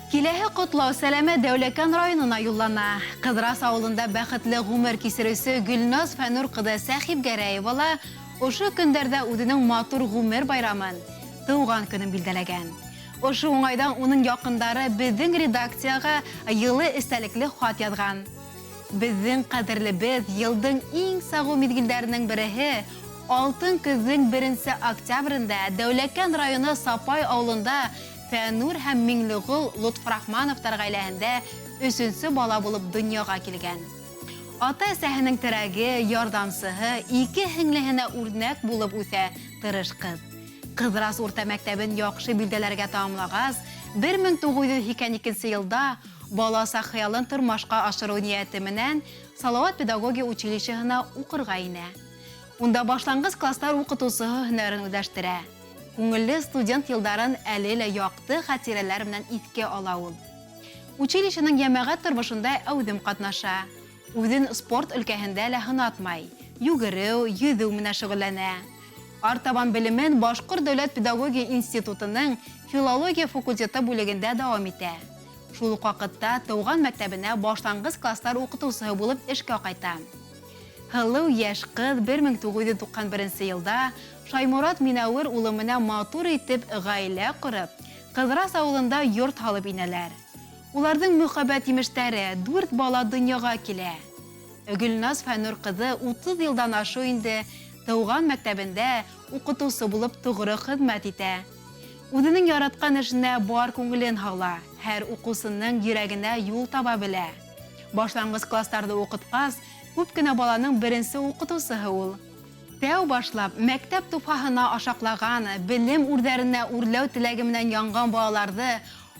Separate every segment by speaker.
Speaker 1: Киләһе котлау сәләмә Дәүләкән районына юллана. Кыдырас авылында бәхетле ғүмер кисерүсе Гөлназ Фәнур кызы Сәхип Гәрәевала ошо көндәрдә үзенең матур ғүмер байрамын, тыуган көнен билдәләгән. Ошо уңайдан уның якындары безнең редакцияга йылы истәлекле хат язган. Безнең кадерлебез елдың иң сагу мизгелләренең береһе алтын көзнең 1 октябрендә Дәүләкән районы Сапай авылында Фәнур һәм Миңлегол Лутфрахмановтар гаиләһендә 3нче бала булып дөньяга килгән. Ата-әсәһенең терәге, ярдәмсыһы, 2 һеңлеһенә үрнәк булып үсә тырыш кыз. Кыдырас урта мәктәбен яхшы билдәләргә тәмамлагас, 1982 елда баласы хыялын тормышка ашыру нияте менән Салават педагогия училищеһына укырга инә. Унда башлангыч класслар укытучыһы һөнәрен үзләштерә. Күңелле студент йылдарын әле лә якты хатирәләр белән искә ала ул. Училищеның җәмәгать тормышында әүдем катнаша. Үзен спорт өлкәһендә лә һынатмай. Югыреү, йөзү менән шөгыльләнә. Артабан белемен Башкорт дәүләт педагогия институтының филология факультеты бүлегендә дәвам итә. Шул ук вакытта тыуган мәктәбенә башлангыч класслар укытучыһы булып эшкә кайта. Хыллыу яшь кыз 1991 елда Шаймурат Минәвер улы менән матур итеп гаилә корып, Кыдырас авылында йорт һалып инәләр. Уларның мөхәббәт имештәре 4 бала дөньяга килә. Гөлназ Фәнур кызы 30 елдан ашу инде тыуган мәктәбендә укытучы булып тугры хезмәт итә. Үзенең яраткан эшенә бар күңелен һала, һәр укучының йөрәгенә юл таба белә. Башлангыч классларда укыткас, күп кенә баланың 1нче укытучыһы ул. Тәү башлап мәктәп туфаһына ашаклаган, белем үрдәренә үрләү теләге менән янган балаларды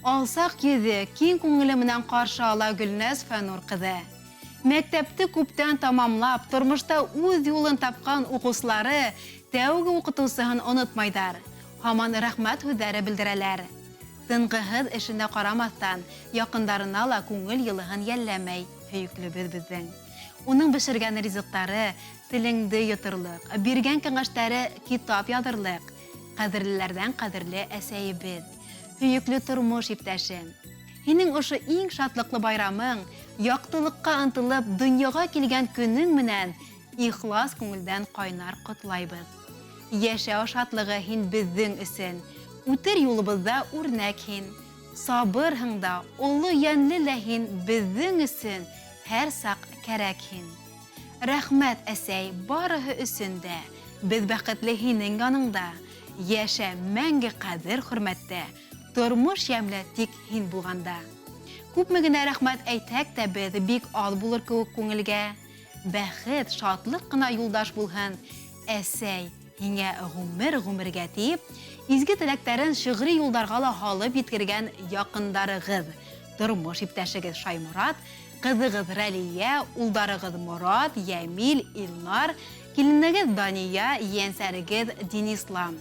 Speaker 1: алсак йөзе, киң күңеле менән каршы ала Гөлназ Фәнур кызы. Мәктәпте күптән тамамлап, тормышта үз юлын тапкан укучылары тәүге укытучыһын онытмайдар. Һаман рәхмәт һүзләре белдерәләр. Тынгыһыз эшенә карамастан, якындарына ла күңел йылыһын йәлләмәй, һөйүклебез безнең. Уның бешергән ризыктары телеңде йотырлык, биргән кәңәштәре китап язырлык. Кадерлеләрдән кадерле әсәебез, һөйүкле тормыш иптәшем. Һинең ошо иң шатлыклы байрамың, яктылыкка ынтылып дөньяга килгән көнең менән ихлас күңелдән кайнар котлайбыз. Яшәү шатлыгы һин безнең өчен, үтер юлыбызда үрнәк һин. Сабырһың да, улы йәнле лә һин безнең өчен һәр сак кәрәк һин. Рәхмәт әсәй барыһы өчен дә, без бәхетле һинең яныңда. Яшә мәңге кадер хөрмәттә, тормыш ямлы тик һин булганда. Күпме генә рәхмәт әйтәк тә без бик аз булыр кеүек күңелгә. Бәхет, шатлык кына юлдаш булһын. Әсәй, һиңә ғүмергә тиеп, изге теләктәрен шигъри юлларга ла халып еткергән якындарыгыз, тормыш иптәшегез Шаймурат, кызыгыз Рәлия, улдарыгыз Мурат, Ямил, Илнар, киленегез Дания, янсәрегез Денислам.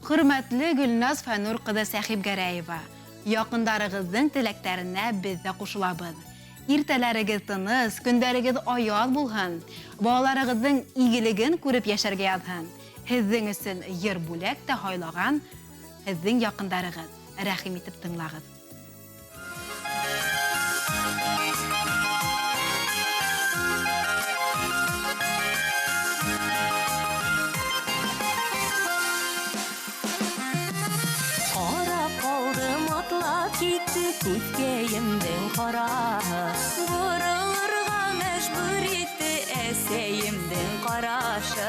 Speaker 1: Хөрмәтле Гөлназ Фәнур кызы Сәхип Гәрәева, якындарыгызның теләктәренә без дә кушылабыз. Иртәләрегез тыныс, көндәрегез аяз булһын, балаларыгызның игелеген күреп яшәргә язһын. Һезнең өчен йыр бүләк тә һайлаган һезнең якындарыгыз. Рәхим итеп тыңлагыз.
Speaker 2: Күткәйемдең караһы, борылырга мәҗбүр итте әсәемдең карашы,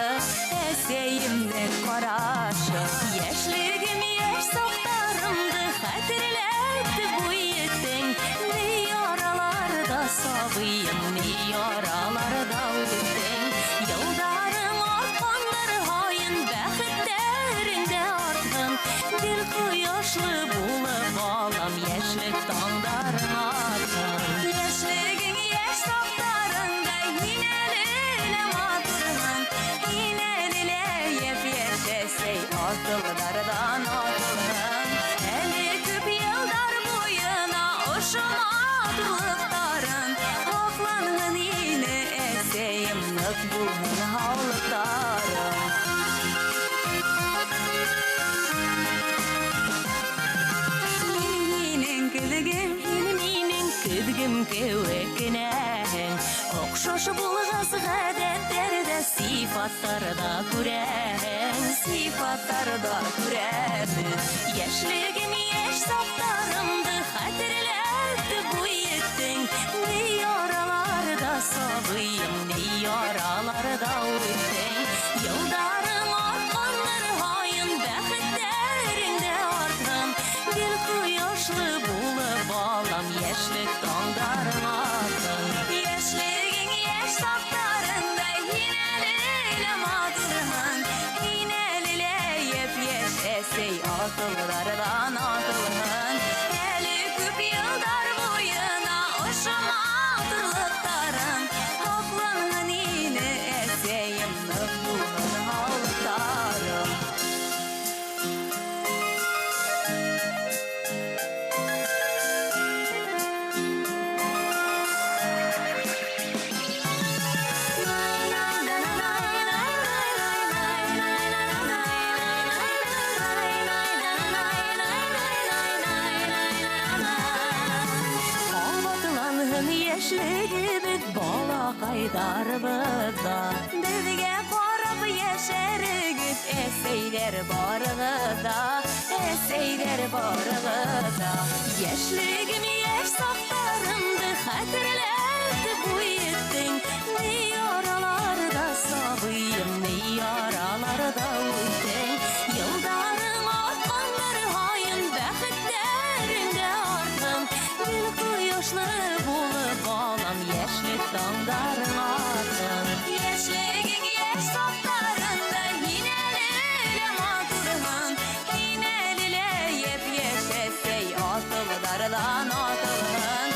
Speaker 2: әсәемнең карашы. Яшьлегем яшь сафтарымды хәтерләтте бу итең, ни яраларда сабыем, ни яраларда үттең. Елдарың арткандыр һайын, бәхеттәреңдә артын, гел кояшлы булып алам яшьлек таңдарың атын. Яшьлегең яшь сафтарыңда һин әле лә матурһың, һин әле лә япь-яшь әсәй атылдардан атылһың. Әле күп елдар буена ошо матурлыктарың акланһын ине әсәем, нык булһын һаулыктарың. Һинең кебек Düzgün kevekinen Okşoş bulğaz gadetlerde Sifatlarda kuren Sifatlarda kuren Yaşlığım yaş saflarımdı Hatırlattı bu yettin Ne yaralarda sabıyım Ne yaralarda öttin Yıldarım artkanlar hayın Bəxtlərində artın Bir kuyaşlı bulup bağlam Yaşlık dağdarın atın Yaşlığın yaş saflarında Yinəliyle madırın Yinəliyle yep yaşasey Atıllardan atılın Eli küp yıllar boyuna Oşum atırlıkların Haklanın yine eseyim Nıfbulun halıklarım Havatılanın yaşlığımız bala kaydarımızda Bizge barıp yaşarıgız eseyler barıgıda Eseyler barıgıda Yaşlığım yaş saflarımdı hatırlattı bu yettin Ne yaralarda sabıyım ne yaralarda öttin Yıldarım artkanlar hayın bəxtlərində artın Bir kuyaşlı bulup bağlam yaşlık dağdarın atın Yaşlığın yaş saflarında Yinəliyle madırın Yinəliyle yep yaşasey Atıllardan atılın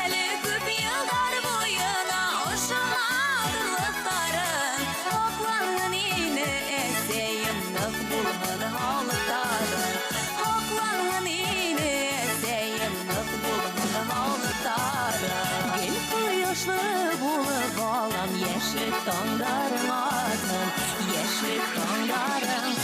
Speaker 2: Eli küp yıllar boyuna Oşum atırlıkların Haklanın yine eseyim Nıfbulun halıkların Haklanın yine eseyim Nıfbulun halıkların Gel kuyaşlı bulup bağlam Yaşlık dağdarın atın Yaşlık dağdarın